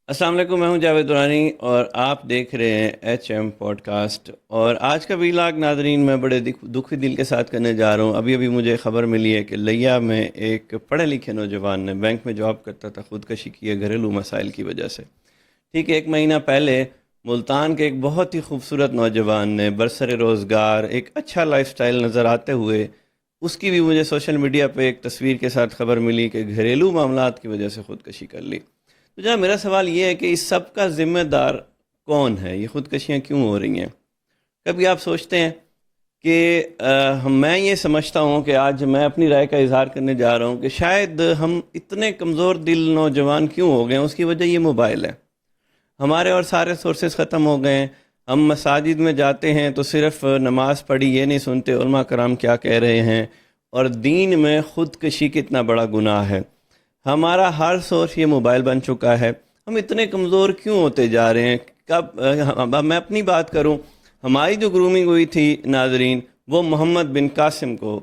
السلام علیکم، میں ہوں جاوید دورانی اور آپ دیکھ رہے ہیں ایچ ایم پوڈ کاسٹ۔ اور آج کا ویلاگ ناظرین میں بڑے دکھی دل کے ساتھ کرنے جا رہا ہوں۔ ابھی مجھے خبر ملی ہے کہ لیا میں ایک پڑھے لکھے نوجوان نے، بینک میں جاب کرتا تھا، خودکشی کی ہے گھریلو مسائل کی وجہ سے۔ ٹھیک 1 مہینہ پہلے ملتان کے ایک بہت ہی خوبصورت نوجوان نے برسر روزگار ایک اچھا لائف سٹائل نظر آتے ہوئے، اس کی بھی مجھے سوشل میڈیا پہ ایک تصویر کے ساتھ خبر ملی کہ گھریلو معاملات کی وجہ سے خودکشی کر لی۔ تو جناب میرا سوال یہ ہے کہ اس سب کا ذمہ دار کون ہے؟ یہ خودکشیاں کیوں ہو رہی ہیں؟ کبھی آپ سوچتے ہیں کہ میں یہ سمجھتا ہوں کہ آج میں اپنی رائے کا اظہار کرنے جا رہا ہوں کہ شاید ہم اتنے کمزور دل نوجوان کیوں ہو گئے ہیں؟ اس کی وجہ یہ موبائل ہے۔ ہمارے اور سارے سورسز ختم ہو گئے ہیں۔ ہم مساجد میں جاتے ہیں تو صرف نماز پڑھی یہ نہیں سنتے علماء کرام کیا کہہ رہے ہیں، اور دین میں خودکشی کتنا بڑا گناہ ہے۔ ہمارا ہر سورس یہ موبائل بن چکا ہے۔ ہم اتنے کمزور کیوں ہوتے جا رہے ہیں؟ میں اپنی بات کروں، ہماری جو گرومنگ ہوئی تھی ناظرین، وہ محمد بن قاسم کو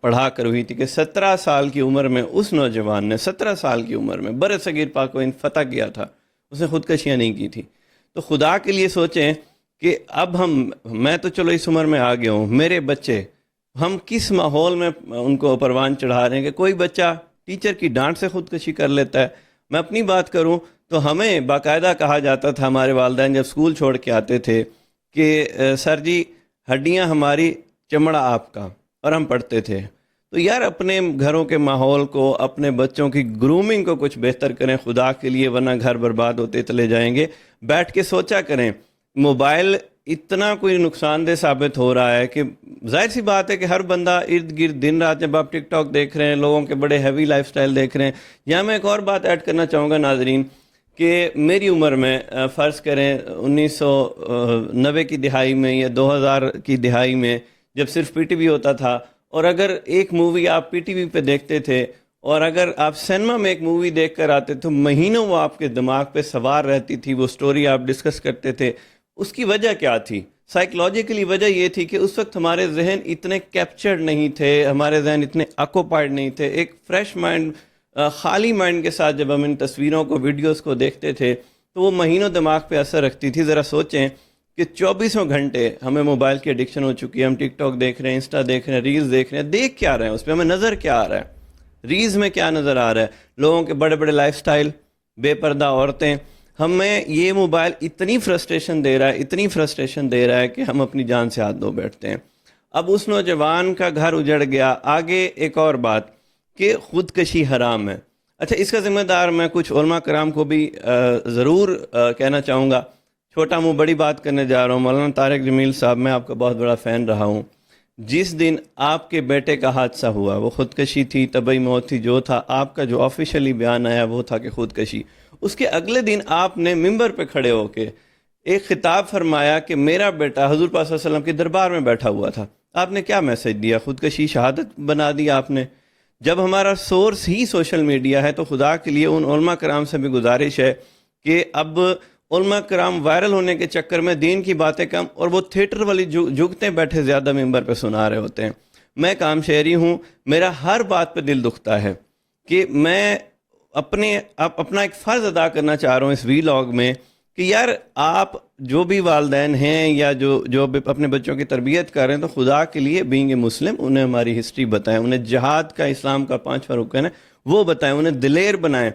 پڑھا کر ہوئی تھی کہ 17 سال کی عمر میں اس نوجوان نے 17 سال کی عمر میں بر صغیر پاک کو فتح کیا تھا، اس نے خودکشیاں نہیں کی تھی۔ تو خدا کے لیے سوچیں کہ اب میں تو چلو اس عمر میں آ گیا ہوں، میرے بچے، ہم کس ماحول میں ان کو پروان چڑھا رہے ہیں کہ کوئی بچہ ٹیچر کی ڈانٹ سے خودکشی کر لیتا ہے۔ میں اپنی بات کروں تو ہمیں باقاعدہ کہا جاتا تھا، ہمارے والدین جب اسکول چھوڑ کے آتے تھے، کہ سر جی ہڈیاں ہماری چمڑا آپ کا، اور ہم پڑھتے تھے۔ تو یار اپنے گھروں کے ماحول کو، اپنے بچوں کی گرومنگ کو کچھ بہتر کریں خدا کے لیے، ورنہ گھر برباد ہوتے چلے جائیں گے۔ بیٹھ کے سوچا کریں، موبائل اتنا کوئی نقصان دہ ثابت ہو رہا ہے کہ ظاہر سی بات ہے کہ ہر بندہ ارد گرد دن رات جب آپ ٹک ٹاک دیکھ رہے ہیں، لوگوں کے بڑے ہیوی لائف سٹائل دیکھ رہے ہیں۔ یہاں میں ایک اور بات ایڈ کرنا چاہوں گا ناظرین، کہ میری عمر میں فرض کریں 1990 کی دہائی میں یا 2000 کی دہائی میں، جب صرف پی ٹی وی ہوتا تھا، اور اگر ایک مووی آپ پی ٹی وی پہ دیکھتے تھے اور اگر آپ سینما میں ایک مووی دیکھ کر آتے تو مہینوں وہ آپ کے دماغ پہ سوار رہتی تھی، وہ سٹوری آپ ڈسکس کرتے تھے۔ اس کی وجہ کیا تھی؟ سائیکلوجیکلی وجہ یہ تھی کہ اس وقت ہمارے ذہن اتنے کیپچرڈ نہیں تھے، ہمارے ذہن اتنے آکوپائڈ نہیں تھے۔ ایک فریش مائنڈ، خالی مائنڈ کے ساتھ جب ہم ان تصویروں کو، ویڈیوز کو دیکھتے تھے تو وہ مہینوں دماغ پہ اثر رکھتی تھی۔ ذرا سوچیں کہ 24 گھنٹے ہمیں موبائل کی ایڈکشن ہو چکی ہے۔ ہم ٹک ٹاک دیکھ رہے ہیں، انسٹا دیکھ رہے ہیں، ریلز دیکھ رہے ہیں، دیکھ کیا رہے ہیں؟ اس پہ ہمیں نظر کیا آ رہا ہے؟ ریلز میں کیا نظر آ رہا ہے؟ لوگوں کے بڑے بڑے لائف سٹائل، بے پردہ عورتیں۔ ہمیں یہ موبائل اتنی فرسٹریشن دے رہا ہے، اتنی فرسٹریشن دے رہا ہے کہ ہم اپنی جان سے ہاتھ دھو بیٹھتے ہیں۔ اب اس نوجوان کا گھر اجڑ گیا۔ آگے ایک اور بات کہ خودکشی حرام ہے۔ اچھا، اس کا ذمہ دار میں کچھ علماء کرام کو بھی ضرور کہنا چاہوں گا۔ چھوٹا منہ بڑی بات کرنے جا رہا ہوں۔ مولانا طارق جمیل صاحب، میں آپ کا بہت بڑا فین رہا ہوں۔ جس دن آپ کے بیٹے کا حادثہ ہوا، وہ خودکشی تھی، طبعی موت تھی، جو تھا، آپ کا جو آفیشلی بیان آیا وہ تھا کہ خودکشی۔ اس کے اگلے دن آپ نے ممبر پہ کھڑے ہو کے ایک خطاب فرمایا کہ میرا بیٹا حضور پاک صلی اللہ علیہ وسلم کے دربار میں بیٹھا ہوا تھا۔ آپ نے کیا میسج دیا؟ خودکشی شہادت بنا دیا آپ نے۔ جب ہمارا سورس ہی سوشل میڈیا ہے تو خدا کے لیے ان علماء کرام سے بھی گزارش ہے کہ اب علماء کرام وائرل ہونے کے چکر میں دین کی باتیں کم، اور وہ تھیٹر والی جھکتے بیٹھے زیادہ ممبر پہ سنا رہے ہوتے ہیں۔ میں کام شہری ہوں، میرا ہر بات پہ دل دکھتا ہے کہ میں اپنا ایک فرض ادا کرنا چاہ رہا ہوں اس ویلاگ میں کہ یار آپ جو بھی والدین ہیں یا جو اپنے بچوں کی تربیت کر رہے ہیں، تو خدا کے لیے بینگ اے مسلم انہیں ہماری ہسٹری بتائیں، انہیں جہاد کا، اسلام کا 5واں رکن ہے وہ بتائیں، انہیں دلیر بنائیں۔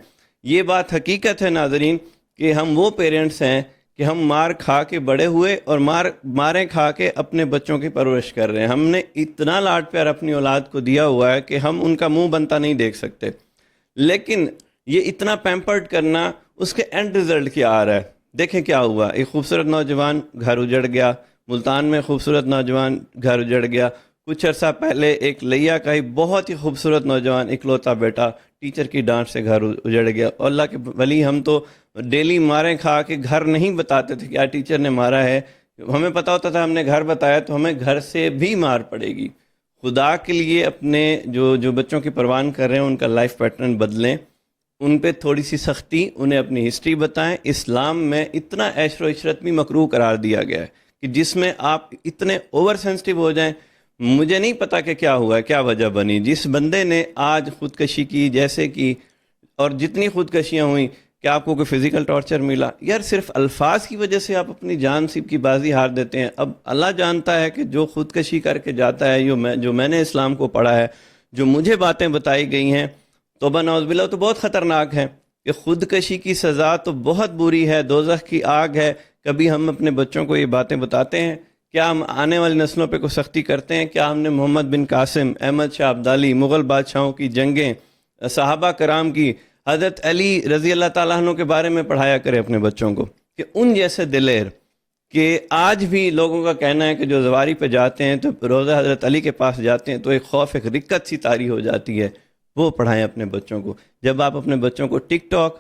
یہ بات حقیقت ہے ناظرین کہ ہم وہ پیرنٹس ہیں کہ ہم مار کھا کے بڑے ہوئے اور ماریں کھا کے اپنے بچوں کی پرورش کر رہے ہیں۔ ہم نے اتنا لاڈ پیار اپنی اولاد کو دیا ہوا ہے کہ ہم ان کا منہ بنتا نہیں دیکھ سکتے، لیکن یہ اتنا پیمپرڈ کرنا، اس کے اینڈ رزلٹ کیا آ رہا ہے؟ دیکھیں کیا ہوا۔ ایک خوبصورت نوجوان گھر اجڑ گیا، ملتان میں خوبصورت نوجوان گھر اجڑ گیا۔ کچھ عرصہ پہلے ایک لیا کا ہی بہت ہی خوبصورت نوجوان، اکلوتا بیٹا، ٹیچر کی ڈانٹ سے گھر اجڑ گیا۔ اور اللہ کے ولی، ہم تو ڈیلی ماریں کھا کے گھر نہیں بتاتے تھے کہ ٹیچر نے مارا ہے، ہمیں پتہ ہوتا تھا ہم نے گھر بتایا تو ہمیں گھر سے بھی مار پڑے گی۔ خدا کے لیے اپنے جو بچوں کی پروان کر رہے ہیں ان کا لائف پیٹرن بدلیں، ان پہ تھوڑی سی سختی، انہیں اپنی ہسٹری بتائیں۔ اسلام میں اتنا عیش و عشرت بھی مکروہ قرار دیا گیا ہے کہ جس میں آپ اتنے اوور سینسٹیو ہو جائیں۔ مجھے نہیں پتا کہ کیا ہوا ہے، کیا وجہ بنی، جس بندے نے آج خودکشی کی جیسے کی، اور جتنی خودکشیاں ہوئیں، کہ آپ کو کوئی فزیکل ٹارچر ملا؟ یار صرف الفاظ کی وجہ سے آپ اپنی جان سیب کی بازی ہار دیتے ہیں. اب اللہ جانتا ہے کہ جو خودکشی کر کے جاتا ہے، جو میں نے اسلام کو پڑھا ہے، جو مجھے باتیں بتائی گئی ہیں، توبہ نعوذ باللہ، تو بہت خطرناک ہے کہ خودکشی کی سزا تو بہت بری ہے، دوزخ کی آگ ہے. کبھی ہم اپنے بچوں کو یہ باتیں بتاتے ہیں؟ کیا ہم آنے والی نسلوں پہ کوئی سختی کرتے ہیں؟ کیا ہم نے محمد بن قاسم، احمد شاہ ابدالی، مغل بادشاہوں کی جنگیں، صحابہ کرام کی، حضرت علی رضی اللہ تعالیٰ عنہ کے بارے میں پڑھایا کریں اپنے بچوں کو کہ ان جیسے دلیر، کہ آج بھی لوگوں کا کہنا ہے کہ جو زواری پہ جاتے ہیں تو روضہ حضرت علی کے پاس جاتے ہیں تو ایک خوف، ایک رکت سی طاری ہو جاتی ہے. وہ پڑھائیں اپنے بچوں کو. جب آپ اپنے بچوں کو ٹک ٹاک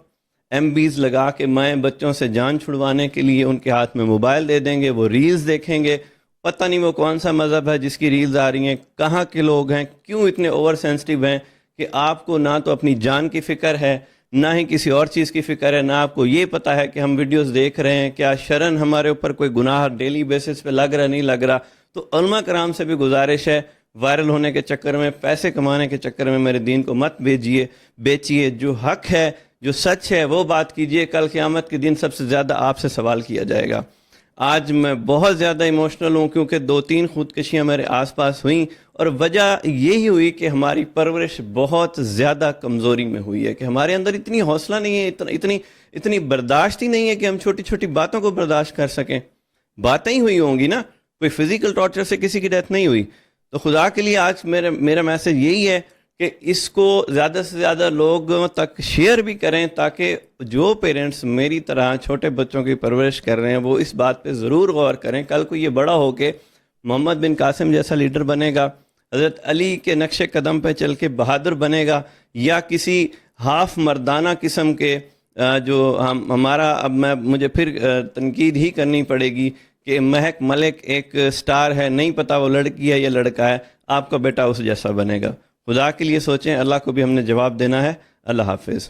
MBs لگا کے مائیں بچوں سے جان چھڑوانے کے لیے ان کے ہاتھ میں موبائل دے دیں گے، وہ ریلز دیکھیں گے، پتہ نہیں وہ کون سا مذہب ہے جس کی ریلز آ رہی ہیں، کہاں کے لوگ ہیں، کیوں اتنے اوور سینسٹیو ہیں کہ آپ کو نہ تو اپنی جان کی فکر ہے، نہ ہی کسی اور چیز کی فکر ہے، نہ آپ کو یہ پتہ ہے کہ ہم ویڈیوز دیکھ رہے ہیں کیا شرن ہمارے اوپر کوئی گناہ ڈیلی بیسس پہ لگ رہا نہیں لگ رہا. تو علماء کرام سے بھی گزارش ہے، وائرل ہونے کے چکر میں، پیسے کمانے کے چکر میں میرے دین کو مت بیچیے. جو حق ہے، جو سچ ہے، وہ بات کیجئے. کل قیامت کے دن سب سے زیادہ آپ سے سوال کیا جائے گا. آج میں بہت زیادہ ایموشنل ہوں کیونکہ 2-3 خودکشیاں میرے آس پاس ہوئیں، اور وجہ یہی ہوئی کہ ہماری پرورش بہت زیادہ کمزوری میں ہوئی ہے، کہ ہمارے اندر اتنی حوصلہ نہیں ہے، اتنی برداشت ہی نہیں ہے کہ ہم چھوٹی چھوٹی باتوں کو برداشت کر سکیں. باتیں ہی ہوئی ہوں گی نا، کوئی فزیکل ٹارچر سے کسی کی ڈیتھ نہیں ہوئی. تو خدا کے لیے آج میرا میسج یہی ہے کہ اس کو زیادہ سے زیادہ لوگوں تک شیئر بھی کریں، تاکہ جو پیرنٹس میری طرح چھوٹے بچوں کی پرورش کر رہے ہیں وہ اس بات پہ ضرور غور کریں. کل کو یہ بڑا ہو کے محمد بن قاسم جیسا لیڈر بنے گا، حضرت علی کے نقش قدم پہ چل کے بہادر بنے گا، یا کسی ہاف مردانہ قسم کے جو ہمارا اب مجھے پھر تنقید ہی کرنی پڑے گی کہ مہک ملک ایک سٹار ہے، نہیں پتہ وہ لڑکی ہے یا لڑکا ہے، آپ کا بیٹا اس جیسا بنے گا. خدا کے لیے سوچیں. اللہ کو بھی ہم نے جواب دینا ہے. اللہ حافظ.